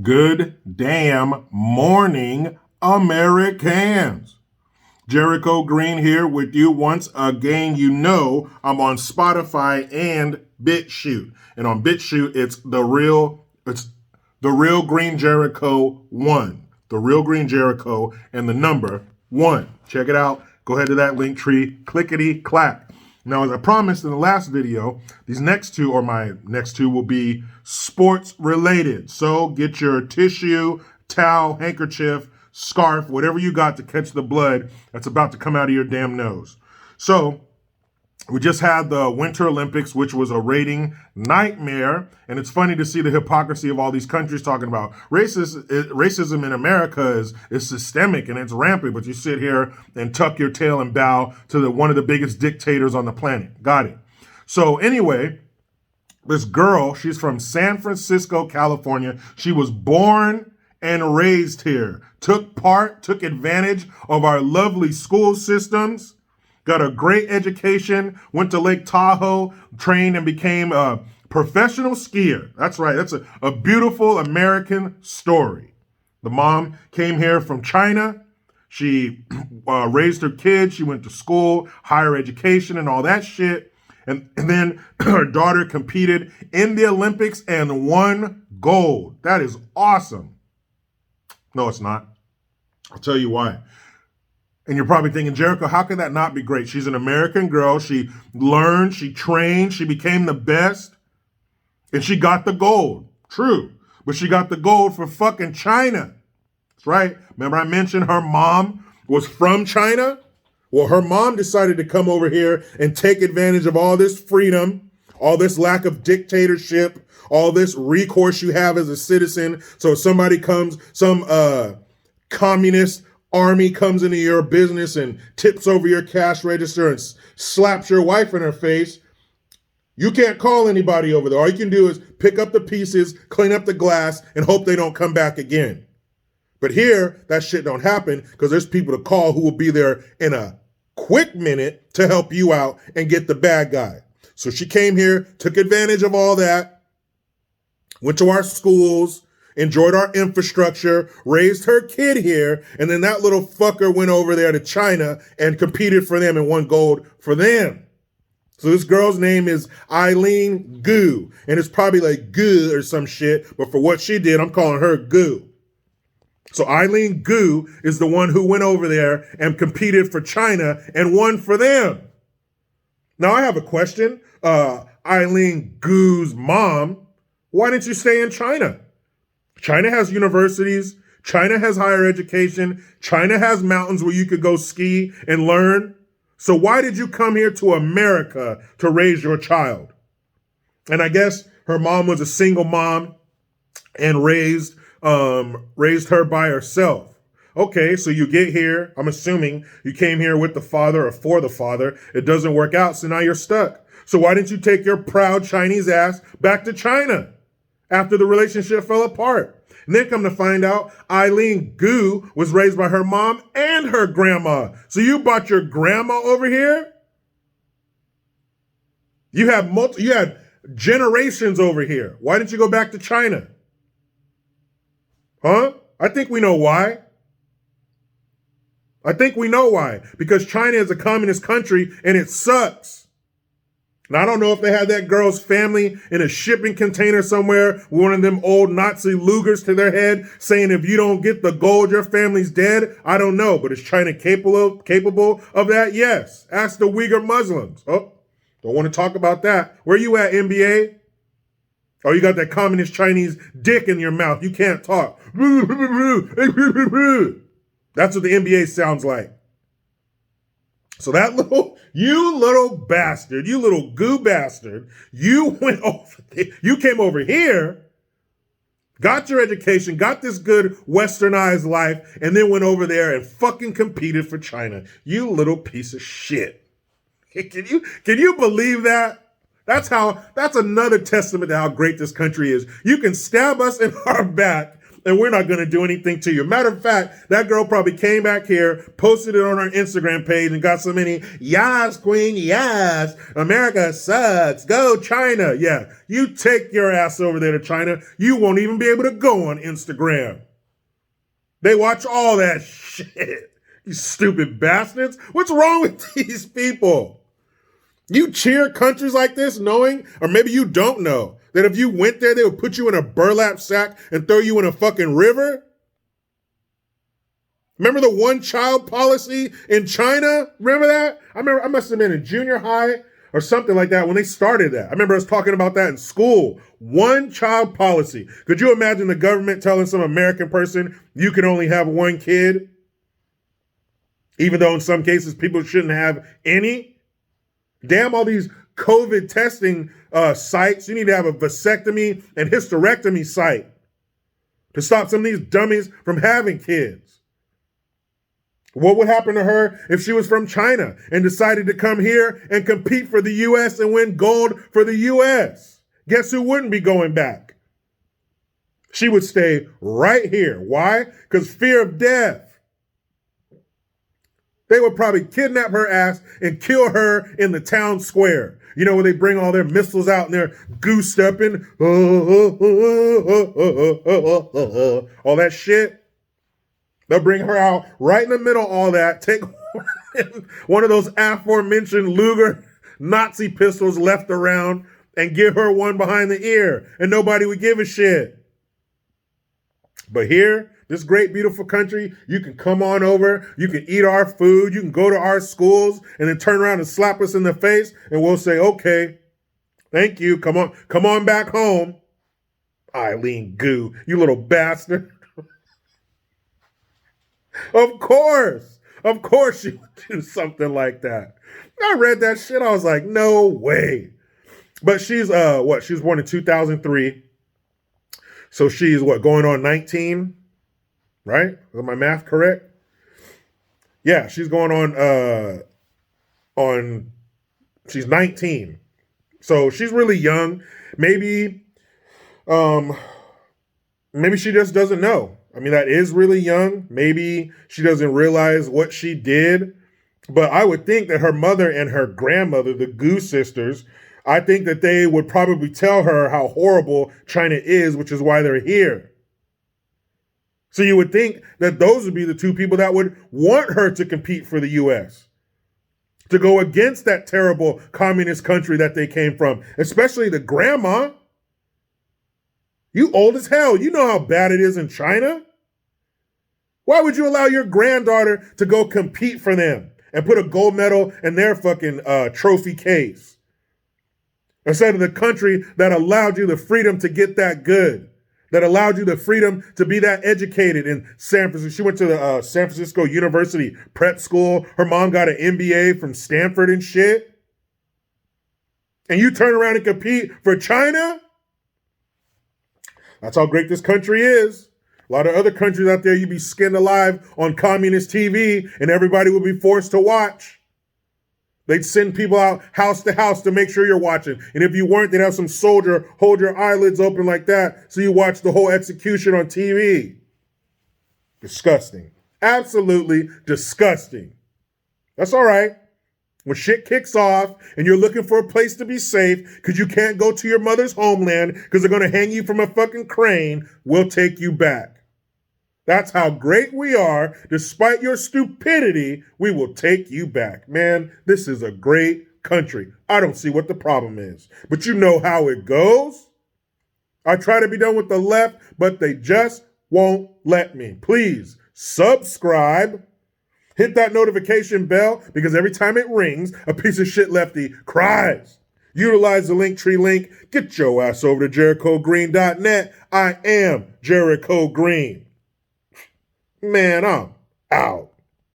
Good damn morning, Americans. Jericho Green here with you once again. You know I'm on Spotify and BitChute. And on BitChute, it's the real Green Jericho 1. The real Green Jericho and the number 1. Check it out. Go ahead to that link tree. Clickety clack. Now, as I promised in the last video, these next two, or my next two, will be sports related. So get your tissue, towel, handkerchief, scarf, whatever you got to catch the blood that's about to come out of your damn nose. So we just had the Winter Olympics, which was a rating nightmare. And it's funny to see the hypocrisy of all these countries talking about racism in America is systemic and it's rampant. But you sit here and tuck your tail and bow to one of the biggest dictators on the planet. Got it. So anyway, this girl, she's from San Francisco, California. She was born and raised here. Took advantage of our lovely school systems. Got a great education, went to Lake Tahoe, trained and became a professional skier. That's right. That's a beautiful American story. The mom came here from China. She raised her kids. She went to school, higher education and all that shit. And then her daughter competed in the Olympics and won gold. That is awesome. No, it's not. I'll tell you why. And you're probably thinking, Jericho, how can that not be great? She's an American girl. She learned, she trained, she became the best, and she got the gold. True. But she got the gold for fucking China. That's right. Remember I mentioned her mom was from China? Well, her mom decided to come over here and take advantage of all this freedom, all this lack of dictatorship, all this recourse you have as a citizen. So if somebody comes, some communist army comes into your business and tips over your cash register and slaps your wife in her face, you can't call anybody over there. All you can do is pick up the pieces, clean up the glass, and hope they don't come back again. But here, that shit don't happen because there's people to call who will be there in a quick minute to help you out and get the bad guy. So she came here, took advantage of all that, went to our schools, enjoyed our infrastructure, raised her kid here, and then that little fucker went over there to China and competed for them and won gold for them. So this girl's name is Eileen Gu, and it's probably like Gu or some shit, but for what she did, I'm calling her Gu. So Eileen Gu is the one who went over there and competed for China and won for them. Now I have a question. Eileen Gu's mom, why didn't you stay in China? China has universities. China has higher education. China has mountains where you could go ski and learn. So why did you come here to America to raise your child? And I guess her mom was a single mom and raised her by herself. Okay, so you get here. I'm assuming you came here with the father or for the father. It doesn't work out, so now you're stuck. So why didn't you take your proud Chinese ass back to China after the relationship fell apart? And then come to find out, Eileen Gu was raised by her mom and her grandma. So you brought your grandma over here? You had generations over here. Why didn't you go back to China? Huh? I think we know why. Because China is a communist country and it sucks. Now, I don't know if they had that girl's family in a shipping container somewhere with one of them old Nazi Lugers to their head saying, if you don't get the gold, your family's dead. I don't know. But is China capable of that? Yes. Ask the Uyghur Muslims. Oh, don't want to talk about that. Where you at, NBA? Oh, you got that communist Chinese dick in your mouth. You can't talk. That's what the NBA sounds like. So you little bastard, you little goo bastard, you came over here, got your education, got this good westernized life, and then went over there and fucking competed for China. You little piece of shit. Can you believe that? That's another testament to how great this country is. You can stab us in our back and we're not going to do anything to you. Matter of fact, that girl probably came back here, posted it on her Instagram page, and got so many, yes, queen, yes, America sucks, go China. Yeah, you take your ass over there to China. You won't even be able to go on Instagram. They watch all that shit. You stupid bastards. What's wrong with these people? You cheer countries like this knowing, or maybe you don't know, that if you went there, they would put you in a burlap sack and throw you in a fucking river? Remember the one-child policy in China? Remember that? I must have been in junior high or something like that when they started that. I remember us talking about that in school. One-child policy. Could you imagine the government telling some American person, you can only have one kid? Even though in some cases people shouldn't have any? Damn all these COVID testing sites. You need to have a vasectomy and hysterectomy site to stop some of these dummies from having kids. What would happen to her if she was from China and decided to come here and compete for the U.S. and win gold for the U.S.? Guess who wouldn't be going back? She would stay right here. Why? Because fear of death. They would probably kidnap her ass and kill her in the town square. You know, where they bring all their missiles out and they're goose-stepping. All that shit. They'll bring her out right in the middle of all that, take one of those aforementioned Luger Nazi pistols left around and give her one behind the ear. And nobody would give a shit. But here, this great, beautiful country, you can come on over, you can eat our food, you can go to our schools, and then turn around and slap us in the face, and we'll say, okay, thank you, come on back home. Eileen Gu, you little bastard. Of course she would do something like that. I read that shit, I was like, no way. But she's, she was born in 2003, so she's, going on 19? Right? Is my math correct? Yeah, she's going on she's 19. So she's really young. Maybe she just doesn't know. I mean, that is really young. Maybe she doesn't realize what she did. But I would think that her mother and her grandmother, the Gu sisters, I think that they would probably tell her how horrible China is, which is why they're here. So you would think that those would be the two people that would want her to compete for the U.S., to go against that terrible communist country that they came from, especially the grandma. You old as hell. You know how bad it is in China. Why would you allow your granddaughter to go compete for them and put a gold medal in their fucking trophy case instead of the country that allowed you the freedom to get that good? That allowed you the freedom to be that educated in San Francisco. She went to the San Francisco University prep school. Her mom got an MBA from Stanford and shit. And you turn around and compete for China? That's how great this country is. A lot of other countries out there, you'd be skinned alive on communist TV and everybody would be forced to watch. They'd send people out house to house to make sure you're watching. And if you weren't, they'd have some soldier hold your eyelids open like that so you watch the whole execution on TV. Disgusting. Absolutely disgusting. That's all right. When shit kicks off and you're looking for a place to be safe because you can't go to your mother's homeland because they're going to hang you from a fucking crane, we'll take you back. That's how great we are. Despite your stupidity, we will take you back. Man, this is a great country. I don't see what the problem is. But you know how it goes. I try to be done with the left, but they just won't let me. Please subscribe. Hit that notification bell because every time it rings, a piece of shit lefty cries. Utilize the Linktree link. Get your ass over to JerichoGreen.net. I am Jericho Green. Man, I'm out.